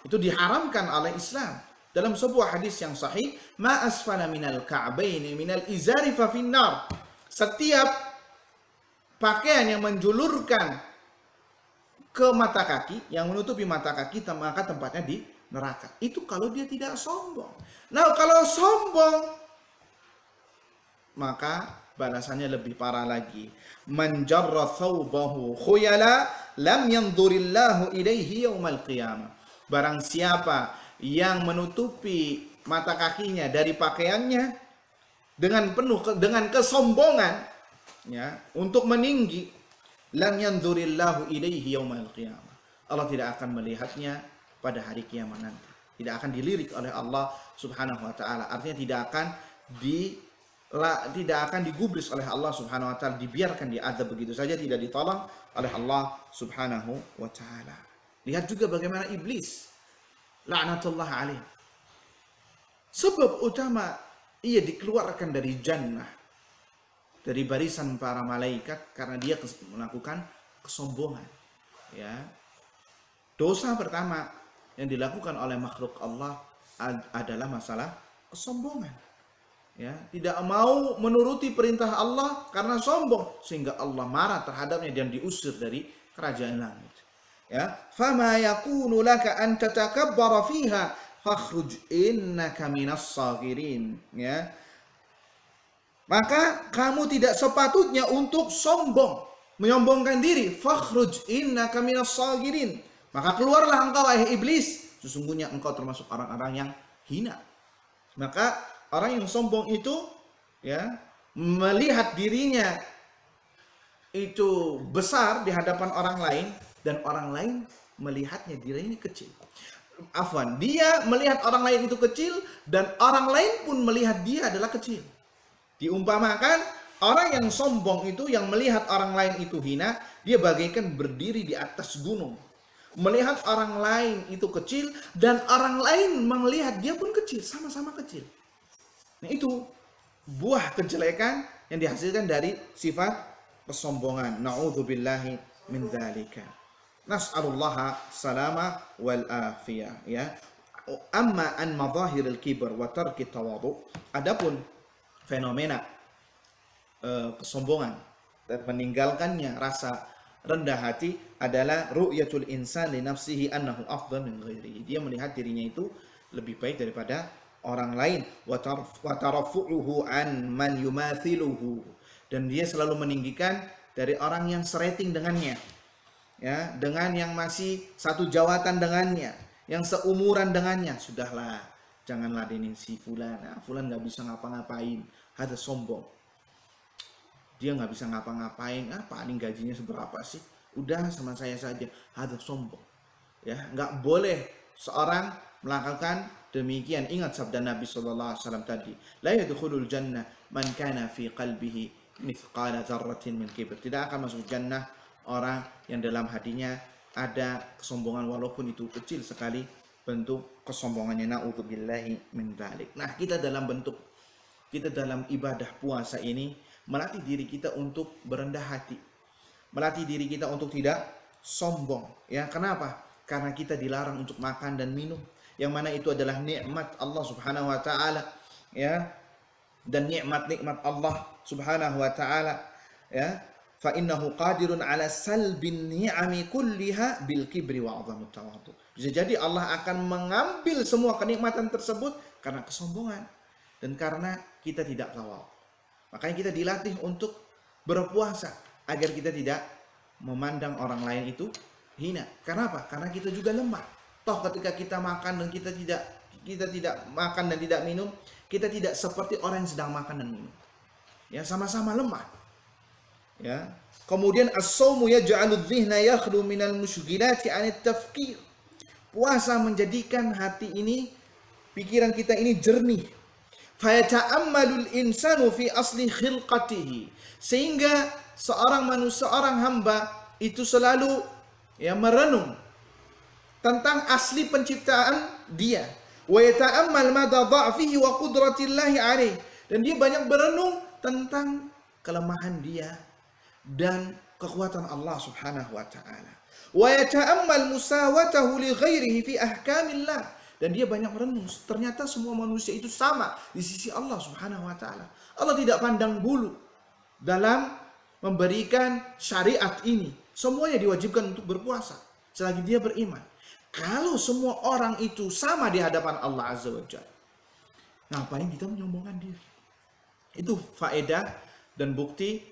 Itu diharamkan oleh Islam. Dalam sebuah hadis yang sahih, ma asfala minal ka'baini minal izari fa finnar. Setiap pakaian yang menjulurkan ke mata kaki, yang menutupi mata kaki, maka tempatnya di neraka. Itu kalau dia tidak sombong. Nah, kalau sombong, maka balasannya lebih parah lagi. Man jarra thawbahu khuyala lam yanzurillahu ilaihi yaumal qiyamah. Barang siapa yang menutupi mata kakinya dari pakaiannya dengan penuh dengan kesombongan, ya, untuk meninggi, lam yanzurillahu ilaihi yaumal qiyamah. Allah tidak akan melihatnya pada hari kiamat nanti. Tidak akan dilirik oleh Allah Subhanahu wa taala. Artinya tidak akan digubris oleh Allah Subhanahu wa taala, dibiarkan diazab begitu saja, tidak ditolong oleh Allah Subhanahu wa taala. Lihat juga bagaimana iblis, laknatullah alaih. Sebab utama ia dikeluarkan dari jannah, dari barisan para malaikat, karena dia melakukan kesombongan. Ya. Dosa pertama yang dilakukan oleh makhluk Allah adalah masalah kesombongan. Ya, tidak mau menuruti perintah Allah karena sombong, sehingga Allah marah terhadapnya dan diusir dari kerajaan langit. Ya, fama yakunu laka an tatakabbara fiha fakhruj innaka minas sagirin. Ya, maka kamu tidak sepatutnya untuk sombong, menyombongkan diri. Fakhruj innaka minas sagirin. Maka keluarlah engkau, wahai iblis, sesungguhnya engkau termasuk orang-orang yang hina. Maka orang yang sombong itu, ya, melihat dirinya itu besar di hadapan orang lain, dan orang lain melihatnya dirinya kecil. Afwan, dia melihat orang lain itu kecil dan orang lain pun melihat dia adalah kecil. Diumpamakan orang yang sombong itu yang melihat orang lain itu hina, dia bagaikan berdiri di atas gunung. Melihat orang lain itu kecil dan orang lain melihat dia pun kecil, sama-sama kecil. Nah, itu buah kejelekan yang dihasilkan dari sifat kesombongan. Na'udzubillahi min dzalika. Nas'alullaha salama wal afiyah, ya. Amma an madhahiril kibr wa tarki tawadhu. Adapun fenomena kesombongan dan meninggalkannya rasa rendah hati adalah ru'yatul insan li nafsihi annahu afdal min ghairihi. Dia melihat dirinya itu lebih baik daripada orang lain, wa tarafu'uhu an man yumathiluhu, dan dia selalu meninggikan dari orang yang serating dengannya, ya, dengan yang masih satu jawatan dengannya, yang seumuran dengannya. Sudahlah, jangan ladenin si fulan. Nah, fulan nggak bisa ngapa-ngapain, ada sombong. Dia nggak bisa ngapa-ngapain, paling gajinya seberapa sih? Udah sama saya saja, ada sombong. Ya, nggak boleh seorang melakukan demikian. Ingat sabda Nabi sallallahu alaihi wasallam tadi, la yadkhulul jannah man kana fi qalbihi mithqala dzarratin min kibr. Tidak akan masuk jannah orang yang dalam hatinya ada kesombongan walaupun itu kecil sekali bentuk kesombongannya. Na'udzubillahi min dzalik. Nah, kita dalam ibadah puasa ini melatih diri kita untuk berendah hati, melatih diri kita untuk tidak sombong. Ya, kenapa? Karena kita dilarang untuk makan dan minum, yang mana itu adalah nikmat Allah Subhanahu wa taala, ya. Dan nikmat-nikmat Allah Subhanahu wa taala, ya, fa innahu qadirun ala salbin ni'ami kulliha bil kibri wa 'azamut tawadhu. Bisa jadi Allah akan mengambil semua kenikmatan tersebut karena kesombongan dan karena kita tidak tawadhu. Makanya kita dilatih untuk berpuasa agar kita tidak memandang orang lain itu hina. Karena apa? Karena kita juga lemah. Toh ketika kita makan dan kita tidak makan dan tidak minum, kita tidak seperti orang yang sedang makan dan minum. Ya, sama-sama lemah. Ya. Kemudian as-shaumu yaj'alu adh-dhihna yakhlu minal mushghilati 'anit tafkir. Puasa menjadikan hati ini, pikiran kita ini jernih. Fayata'ammalul insanu fi asli khilqatihi. Sehingga seorang manusia, seorang hamba itu selalu merenung tentang asli penciptaan dia. Wa yata'ammal mada dha'fihi wa qudratillahi 'alaih. Dan dia banyak berenung tentang kelemahan dia dan kekuatan Allah Subhanahu wa taala. Wa yata'ammal musawatahu li ghairihi fi ahkamillah. Dan dia banyak merenung, ternyata semua manusia itu sama di sisi Allah Subhanahu wa taala. Allah tidak pandang bulu dalam memberikan syariat ini. Semuanya diwajibkan untuk berpuasa selagi dia beriman. Kalau semua orang itu sama di hadapan Allah Azza wa Jalla, ngapain kita menyombongkan diri? Itu faedah dan bukti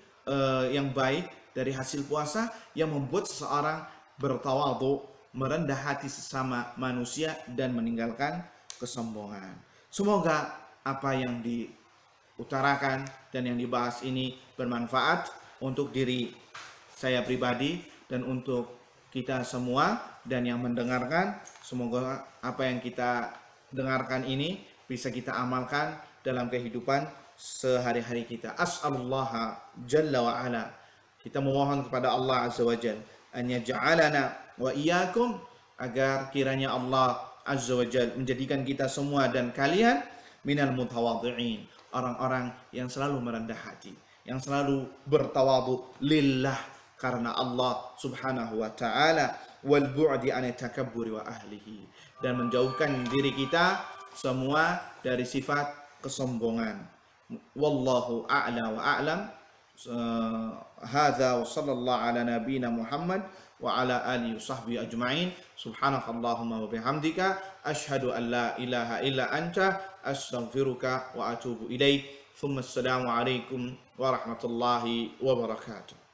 yang baik dari hasil puasa yang membuat seseorang bertawadhu, merendah hati sesama manusia dan meninggalkan kesombongan. Semoga apa yang diutarakan dan yang dibahas ini bermanfaat untuk diri saya pribadi dan untuk kita semua dan yang mendengarkan. Semoga apa yang kita dengarkan ini bisa kita amalkan dalam kehidupan sehari-hari kita. As'alullah jalla wa ala. Kita memohon kepada Allah Azza wa Jalla an yaj'alana wa iyyakum, agar kiranya Allah Azza wa Jalla menjadikan kita semua dan kalian minal mutawadhi'in, orang-orang yang selalu merendah hati, yang selalu bertawadhu lillah, karena Allah Subhanahu wa taala, wal bu'di an takabburi wa ahlihi, dan menjauhkan diri kita semua dari sifat kesombongan. Wallahu a'la wa a'lam. Hadza wa sallallahu ala nabiyyina Muhammad wa ala alihi wa sahbihi ajma'in. Subhanakallahumma wa bihamdika asyhadu an la ilaha illa anta astaghfiruka wa atubu ilaik. Thumma assalamu alaikum warahmatullahi wabarakatuh.